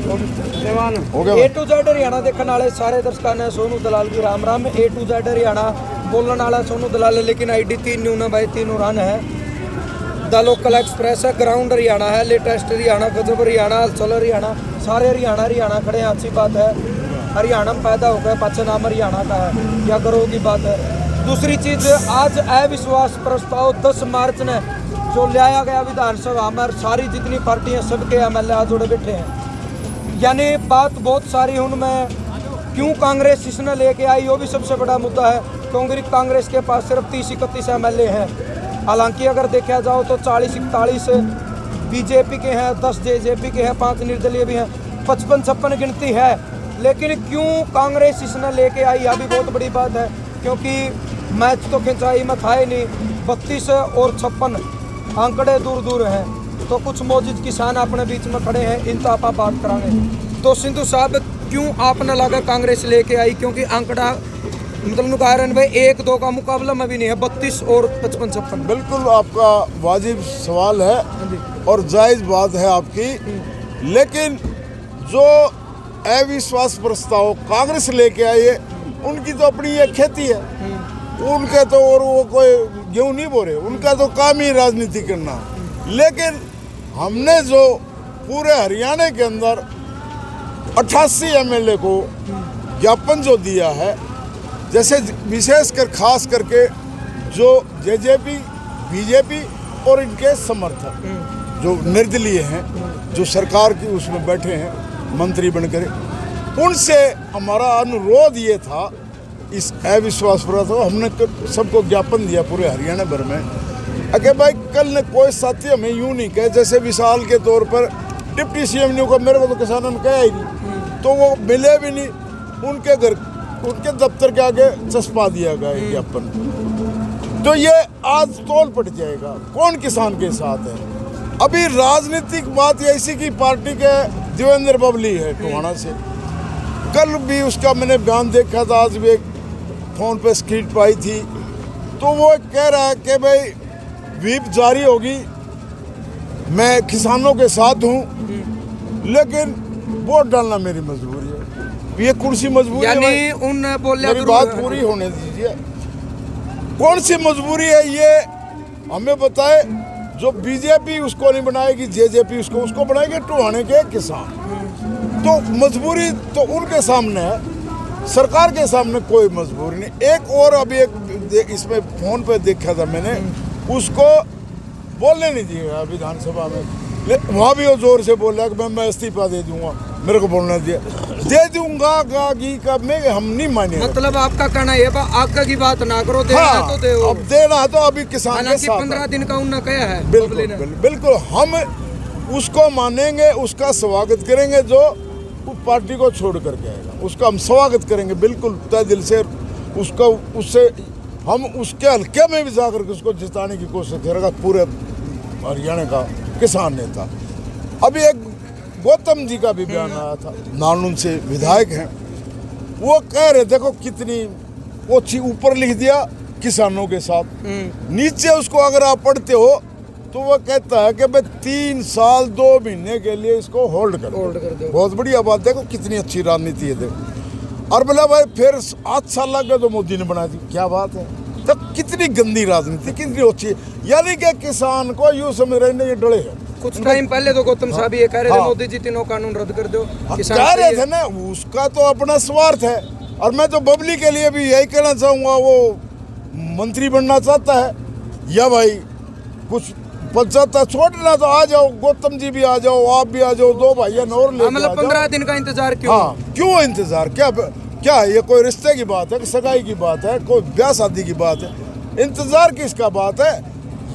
A to Z Haryana देखने वाले सारे दर्शकों ने सोनू दलाल की राम राम। ए टू जेड हरियाणा बोलने वाला सोनू दलाल है, लेकिन आईडी 3 न्यू ना भाई 3 रन है। द लोकल एक्सप्रेस है, ग्राउंड हरियाणा है, लेटेस्ट हरियाणा, गजब हरियाणा, हलचल हरियाणा, सारे हरियाणा खड़े हैं। अच्छी बात है, हरियाणा में पैदा हो गए, पाचे नाम हरियाणा का है, या गर्व की बात है। दूसरी चीज, आज अविश्वास प्रस्ताव 10 मार्च ने जो लाया गया विधानसभा में, सारी जितनी पार्टियां सबके MLA आज जुड़े बैठे हैं। यानी बात बहुत सारी उनमें क्यों कांग्रेस इसने लेके आई, वो भी सबसे बड़ा मुद्दा है, क्योंकि कांग्रेस के पास सिर्फ 30-31 MLA हैं। हालांकि अगर देखा जाओ तो 40-41 बीजेपी के हैं, 10 जेजेपी के हैं, 5 निर्दलीय भी हैं, 55-56 गिनती है। लेकिन क्यों कांग्रेस इसने लेके आई, यह भी बहुत बड़ी बात है, क्योंकि मैच तो खिंचाई में था ही नहीं। 32 और 56 आंकड़े दूर हैं, तो कुछ मौजूद किसान अपने बीच में खड़े हैं, इन तो आप बात करांगे। तो सिंधु साहब, क्यों आपने लगा कांग्रेस लेके आई, क्योंकि आंकड़ा मतलब कारण भाई 1-2 का मुकाबला में भी नहीं है, 32 और 55-56। बिल्कुल आपका वाजिब सवाल है और जायज़ बात है आपकी, लेकिन जो अविश्वास प्रस्ताव कांग्रेस लेके आई है, उनकी तो अपनी ये खेती है, उनके तो और वो कोई गेहूँ नहीं बोरे, उनका तो काम ही राजनीति करना। लेकिन हमने जो पूरे हरियाणा के अंदर 88 MLA को ज्ञापन जो दिया है, जैसे विशेषकर खास करके जो जेजेपी, बीजेपी और इनके समर्थक जो निर्दलीय हैं, जो सरकार की उसमें बैठे हैं मंत्री बनकर, उनसे हमारा अनुरोध ये था, इस अविश्वास पर हमने सबको ज्ञापन दिया पूरे हरियाणा भर में। अगर भाई कल ने कोई साथी हमें यूँ नहीं कहे, जैसे विशाल के तौर पर डिप्टी CM न्यू को मेरे को तो किसानों ने कहा ही नहीं, तो वो मिले भी नहीं, उनके घर उनके दफ्तर के आगे चस्पा दिया गया ज्ञापन। तो ये आज तोल पड़ जाएगा कौन किसान के साथ है। अभी राजनीतिक बात ऐसी की पार्टी के देवेंद्र बबली है टोहाना से, कल भी उसका मैंने बयान देखा था, आज भी एक फोन पे स्क्रीन पाई थी, तो वो कह रहा है कि भाई व्हीप जारी होगी, मैं किसानों के साथ हूँ, लेकिन वोट डालना मेरी मजबूरी है। ये कुर्सी मजबूरी यानी है, उन बोलिया मेरी बात पूरी होने दीजिए। कौन सी मजबूरी है ये हमें बताए। जो बीजेपी उसको नहीं बनाएगी, जेजेपी उसको बनाएगी, टोहाने के किसान। तो मजबूरी तो उनके सामने है, सरकार के सामने कोई मजबूरी नहीं। एक और अभी एक इसमें फोन पे देखा था मैंने, उसको बोलने नहीं दिया विधानसभा में, वहाँ भी वो जोर से बोल रहा कि मैं इस्तीफा दे दूंगा, मेरे को बोलना दिया, दे दूंगा का मैं हम नहीं माने। मतलब आपका कहना है आपका की बात ना करो, देना है तो दे। अब देना है तो अभी किसान के साथ 15 दिन का उन्होंने कहा है। बिल्कुल हम उसको मानेंगे, उसका स्वागत करेंगे, जो उस पार्टी को छोड़ करके आएगा उसका हम स्वागत करेंगे बिल्कुल तय दिल से। उसको उससे हम उसके हल्के में भी जाकर के उसको जिताने की कोशिश करेगा, पूरे हरियाणा का किसान नेता। अभी एक गौतम जी का भी बयान आया था, नानून से विधायक हैं, वो कह रहे देखो कितनी वो ऊपर लिख दिया किसानों के साथ, नीचे उसको अगर आप पढ़ते हो तो वो कहता है कि भाई 3 साल 2 महीने के लिए इसको होल्ड कर दो। बहुत बढ़िया बात, देखो कितनी अच्छी राजनीति है। देखो और बोला भाई फिर 8 साल लग गए तो मोदी ने बना दी, क्या बात है। तो कितनी गंदी राजनीति, कितनी अच्छी, यानी कि किसान को यूँ समझ रहे ये डरे है। कुछ टाइम पहले तो गौतम साहब ये कह रहे थे मोदी जी तीनों कानून रद्द कर दो, कह रहे थे ना, उसका तो अपना स्वार्थ है। और मैं तो बबली के लिए भी यही कहना चाहूँगा, वो मंत्री बनना चाहता है या भाई कुछ पंचायत छोड़ना तो आ जाओ, गौतम जी भी आ जाओ, आप भी आ जाओ, 2 भाइया और ले। मतलब 15 दिन का इंतजार क्यों? हाँ, क्यों इंतजार, क्या है ये? कोई रिश्ते की बात है, सगाई की बात है, कोई ब्याह शादी की बात है, इंतजार किसका बात है?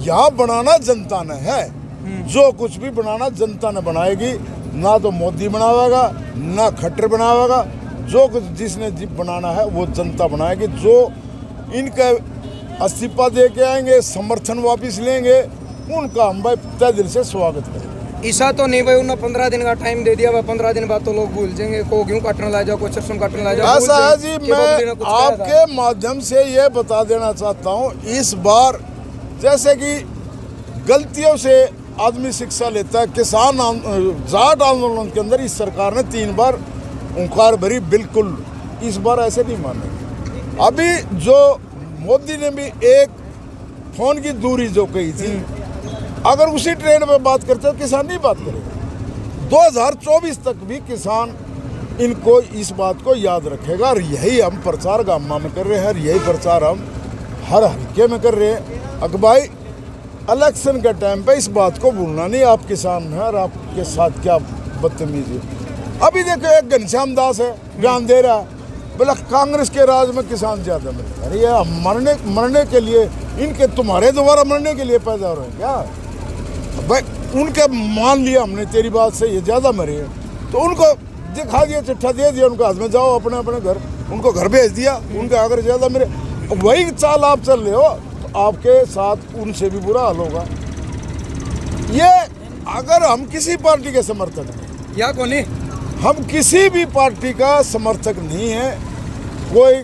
यहाँ बनाना जनता ने है, जो कुछ भी बनाना जनता ने बनाएगी, ना तो मोदी बनावेगा ना खट्टर बनावेगा, जो कुछ जिसने बनाना है वो जनता बनाएगी। जो इनका इस्तीफा दे के आएंगे, समर्थन वापस लेंगे, उनका हम भाई तय दिल से स्वागत करेंगे। ऐसा तो नहीं भाई उन्होंने 15 दिन का टाइम दे दिया, 15 दिन बाद तो लोग भूल जाएंगे, को गेहूं काटने ला जाओ, कोई सरसों काटने ला जाओ। ऐसा है जी, मैं आपके माध्यम से ये बता देना चाहता हूँ, इस बार जैसे कि गलतियों से आदमी शिक्षा लेता है। किसान जाट आंदोलन के अंदर इस सरकार ने 3 बार ओंकार भरी, बिल्कुल इस बार ऐसे नहीं मानेंगे। अभी जो मोदी ने भी एक फोन की दूरी जो कही थी, अगर उसी ट्रेंड में बात करते तो किसान नहीं बात करेगा। 2024 तक भी किसान इनको इस बात को याद रखेगा और यही हम प्रचार गामा में कर रहे हैं और यही प्रचार हम हर हल्के में कर रहे हैं। अकबाई इलेक्शन के टाइम पे इस बात को भूलना नहीं, आप किसान हैं और आपके साथ क्या बदतमीजी। अभी देखो एक घनश्याम दास है बयान दे रहा है, बोला कांग्रेस के राज में किसान ज्यादा मिले। अरे यार मरने के लिए इनके तुम्हारे दोबारा मरने के लिए पैदा हो रहे हैं क्या भाई? उनके मान लिया हमने तेरी बात से ये ज्यादा मरे हैं तो उनको दिखा दिया, चिट्ठा दे दिया उनके हाथ में, जाओ अपने अपने घर, उनको घर भेज दिया। उनके अगर ज्यादा मेरे वही चाल आप चल रहे हो तो आपके साथ उनसे भी बुरा हाल होगा। ये अगर हम किसी पार्टी के समर्थक नहीं, या कौन है? हम किसी भी पार्टी का समर्थक नहीं है। कोई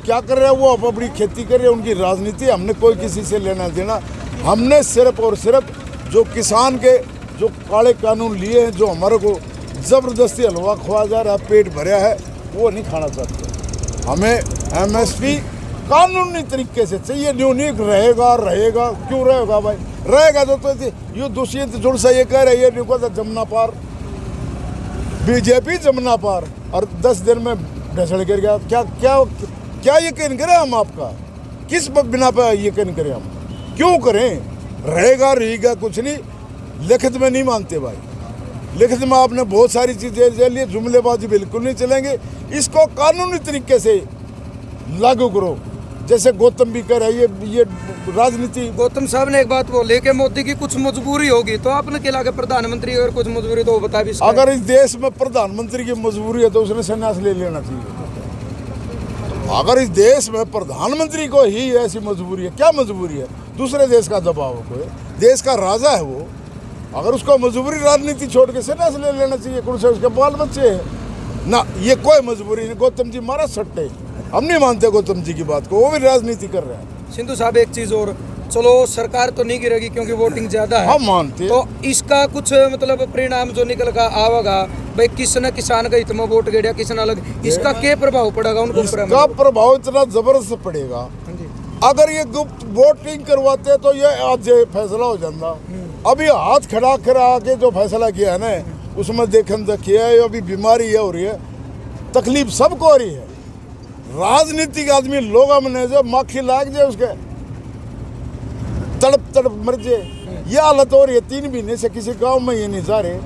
क्या कर रहा है वो अपनी खेती कर रहे हैं, उनकी राजनीति, हमने कोई किसी से लेना देना। हमने सिर्फ और सिर्फ जो किसान के जो काले कानून लिए हैं, जो हमारे को ज़बरदस्ती हलवा खुआ जा रहा है, पेट भरा है, वो नहीं खाना चाहते। हमें MSP कानूनी तरीके से चाहिए। न्यूनीक रहेगा क्यों रहेगा भाई? रहेगा तो ये दुष्यंत जुड़ से ये कह रहे हैं निको तो जमुना पार, बीजेपी जमुना पार, और 10 दिन में ढसड़ गिर गया। क्या क्या क्या यकीन करें हम आपका? किस बिना पे यकीन करें हम? क्यों करें? रहेगा कुछ नहीं, लिखित में नहीं मानते भाई। लिखित में आपने बहुत सारी चीजें ले ली, जुमलेबाजी बिल्कुल नहीं चलेंगे। इसको कानूनी तरीके से लागू करो, जैसे गौतम भी कह रहे हैं। ये राजनीति, गौतम साहब ने एक बात बोली कि मोदी की कुछ मजबूरी होगी, तो आपने क्या लगा प्रधानमंत्री अगर कुछ मजबूरी तो वो बता भी सकते। अगर इस देश में प्रधानमंत्री की मजबूरी है तो उसने संन्यास ले लेना चाहिए। अगर इस देश में प्रधानमंत्री को ही ऐसी मजबूरी है, क्या मजबूरी है? दूसरे देश का दबाव है, कोई देश का राजा है वो, अगर उसको मजबूरी राजनीति छोड़ के संन्यास ले लेना चाहिए। कौन से उसके बाल बच्चे हैं ना, ये कोई मजबूरी नहीं। गौतम जी मारा सट्टे, हम नहीं मानते गौतम जी की बात को, वो भी राजनीति कर रहे हैं। सिंधु साहब एक चीज और, चलो सरकार तो नहीं गिरेगी क्योंकि वोटिंग ज्यादा है, हम मानते, तो इसका कुछ मतलब परिणाम जो निकल कर आवेगा भाई, किसने किसान का हित में वोट गिरा, किसने अलग, इसका क्या प्रभाव पड़ेगा उनको? इसका प्रभाव इतना जबरदस्त पड़ेगा। अगर ये गुप्त वोटिंग करवाते तो ये आज फैसला हो जाता। अभी हाथ खड़ा करा के जो फैसला किया है ना, उसमें देखिए अभी बीमारी है हो रही है, तकलीफ सबको हो रही है। राजनीतिक आदमी लोग में जो माखी लाग जाए उसके तड़प मर जाए, ये हालत हो रही है। 3 महीने से किसी गांव में ये नहीं जा रहे,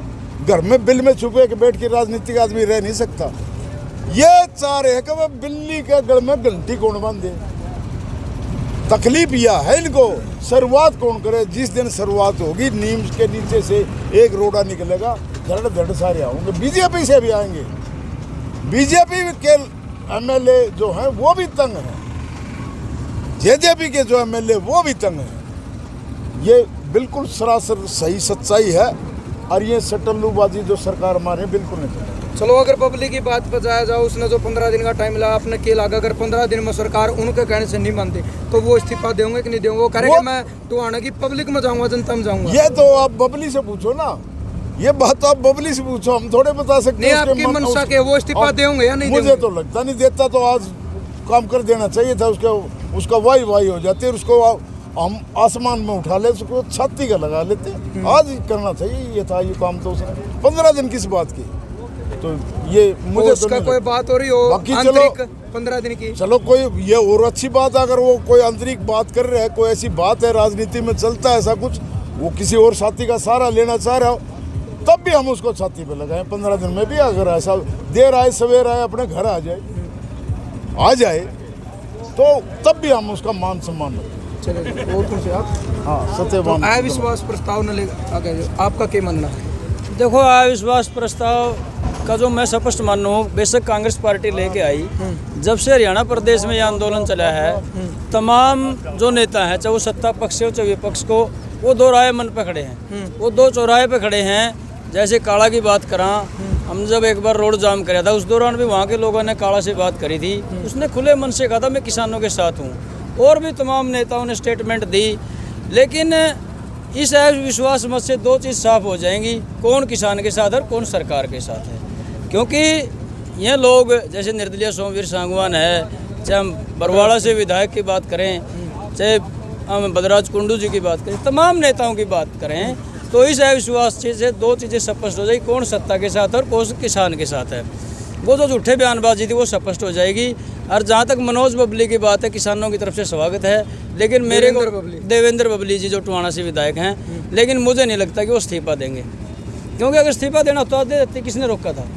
घर में बिल में छुपे के बैठ के राजनीतिक आदमी रह नहीं सकता। ये चाह रहे हैं कि वह बिल्ली के गल में घंटी कौन बांधे। तकलीफ यह है इनको, शुरुआत कौन करे? जिस दिन शुरुआत होगी नीम के नीचे से एक रोड़ा निकलेगा, धड़ सारे आएंगे, बीजेपी से भी आएंगे। बीजेपी के MLA जो हैं वो भी तंग हैं, JJP के जो MLA वो भी तंग हैं। ये बिल्कुल सरासर सही सच्चाई है और ये सटल्लूबाजी जो सरकार हमारे बिल्कुल नहीं चलेगी। चलो अगर पब्लिक की बात पर जाया जाए, उसने जो 15 दिन का टाइम लगा, आपने क्या लगा अगर 15 दिन में सरकार उनके कहने से नहीं मानती तो वो इस्तीफा देंगे कि नहीं देंगे? वो करेंगे मैं तो आने की पब्लिक में जाऊंगा, जनता में जाऊंगा। ये तो आप बबली से पूछो ना, ये बात आप बबली से पूछो, हम थोड़े बता सकते नहीं। आपकी मनसा के वो इस्तीफा देंगे या नहीं? मुझे तो लगता नहीं देता, तो आज काम कर देना चाहिए था। उसका वाई हो जाती है, उसको हम आसमान में उठा ले, उसको छाती का लगा लेते। आज करना चाहिए ये था, ये काम तो उसने 15 दिन किस बात की? तो ये मुझे उसका कोई बात हो रही हो बाकी, चलो 15 दिन की, चलो कोई ये और अच्छी बात है। अगर वो कोई आंतरिक बात कर रहे हैं, कोई ऐसी बात है राजनीति में चलता है ऐसा कुछ, वो किसी और साथी का सहारा लेना चाह रहा हो, तब भी हम उसको छाती पे लगाएं। 15 दिन में भी अगर ऐसा देर आए सवेर आए अपने घर आ जाए तो तब भी हम उसका मान सम्मान रखें। चलिए और कुछ आप? हाँ, सत्यवान। तो अविश्वास प्रस्ताव न ले आगे, आपका क्या मानना है? देखो, अविश्वास प्रस्ताव का जो मैं स्पष्ट मान रहा हूँ, बेशक कांग्रेस पार्टी लेके आई, जब से हरियाणा प्रदेश में ये आंदोलन चला है, तमाम जो नेता हैं, चाहे वो सत्ता पक्ष हो चाहे विपक्ष को, वो 2 राय मन पे खड़े हैं। वो 2 चौराहे पे खड़े हैं। जैसे काला की बात करा, हम जब एक बार रोड जाम कराया था, उस दौरान भी वहाँ के लोगों ने काला से बात करी थी। उसने खुले मन से कहा था मैं किसानों के साथ हूँ, और भी तमाम नेताओं ने स्टेटमेंट दी। लेकिन इस विश्वास मत से दो चीज़ साफ हो जाएंगी, कौन किसान के साथ और कौन सरकार के साथ है। क्योंकि ये लोग जैसे निर्दलीय सोमवीर सांगवान है, चाहे हम बरवाड़ा से विधायक की बात करें, चाहे हम बदराज कुंडू जी की बात करें, तमाम नेताओं की बात करें, तो इस अविश्वास से दो चीज़ें स्पष्ट हो जाएगी, कौन सत्ता के साथ और कौन किसान के साथ है। वो जो झूठे बयानबाजी थी वो स्पष्ट हो जाएगी। और जहाँ तक मनोज बबली की बात है, किसानों की तरफ से स्वागत है, लेकिन मेरे को देवेंद्र बबली जी जो टुहाना से विधायक हैं, लेकिन मुझे नहीं लगता कि वो इस्तीफा देंगे, क्योंकि अगर इस्तीफा देना होता दे देते, किसने रोका था।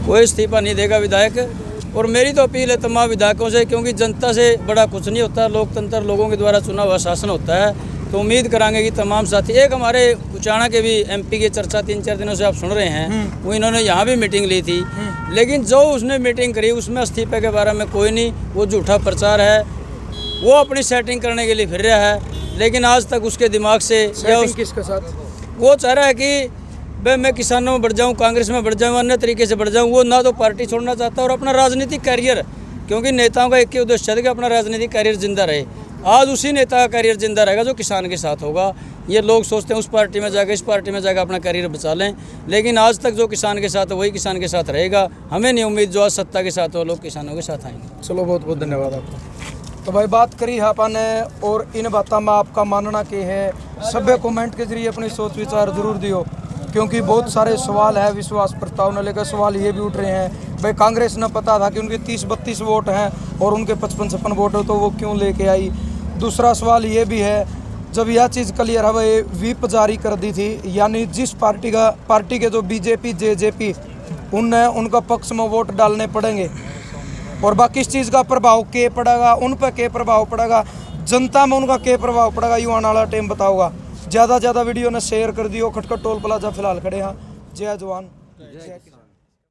कोई इस्तीफा नहीं देगा विधायक। और मेरी तो अपील है तमाम विधायकों से, क्योंकि जनता से बड़ा कुछ नहीं होता, लोकतंत्र लोगों के द्वारा चुना हुआ शासन होता है। तो उम्मीद करांगे कि तमाम साथी, एक हमारे उचाना के भी एमपी की चर्चा 3-4 दिनों से आप सुन रहे हैं, वो इन्होंने यहाँ भी मीटिंग ली थी, लेकिन जो उसने मीटिंग करी उसमें इस्तीफे के बारे में कोई नहीं, वो झूठा प्रचार है, वो अपनी सेटिंग करने के लिए फिर रहा है। लेकिन आज तक उसके दिमाग से किसके साथ वो चाह रहा है कि भाई मैं किसानों में बढ़ जाऊँ, कांग्रेस में बढ़ जाऊँ, अन्य तरीके से बढ़ जाऊँ। वो ना तो पार्टी छोड़ना चाहता और अपना राजनीतिक कैरियर, क्योंकि नेताओं का एक ही उद्देश्य है कि अपना राजनीतिक कैरियर जिंदा रहे। आज उसी नेता का करियर जिंदा रहेगा जो किसान के साथ होगा। ये लोग सोचते हैं उस पार्टी में जाकर, इस पार्टी में जाकर अपना करियर बचा लें, लेकिन आज तक जो किसान के साथ है वही किसान के साथ रहेगा। हमें नहीं उम्मीद जो आज सत्ता के साथ हो लोग किसानों के साथ आएंगे। चलो, बहुत बहुत धन्यवाद आपको। तो भाई बात करी है अपन ने, और इन बातों में आपका मानना क्या है, सभ्य कमेंट के जरिए अपनी सोच विचार जरूर दियो, क्योंकि बहुत सारे सवाल है विश्वास प्रस्ताव ने लेकर। सवाल ये भी उठ रहे हैं, भाई कांग्रेस ने पता था कि उनके 30-32 वोट हैं और उनके 55-56 वोट हो, तो वो क्यों लेके आई। दूसरा सवाल ये भी है, जब यह चीज़ क्लियर है, भाई व्हिप जारी कर दी थी, यानी जिस पार्टी के जो बीजेपी जेजेपी उनने उनका पक्ष में वोट डालने पड़ेंगे, और बाकी इस चीज़ का प्रभाव क्या पड़ेगा, उन पर क्या प्रभाव पड़ेगा, जनता में उनका क्या प्रभाव पड़ेगा, ये आने वाला टाइम बताओगा। ज़्यादा वीडियो ने शेयर कर दियो। खटखट टोल प्लाजा फिलहाल खड़े हैं। जय जवान जय किसान।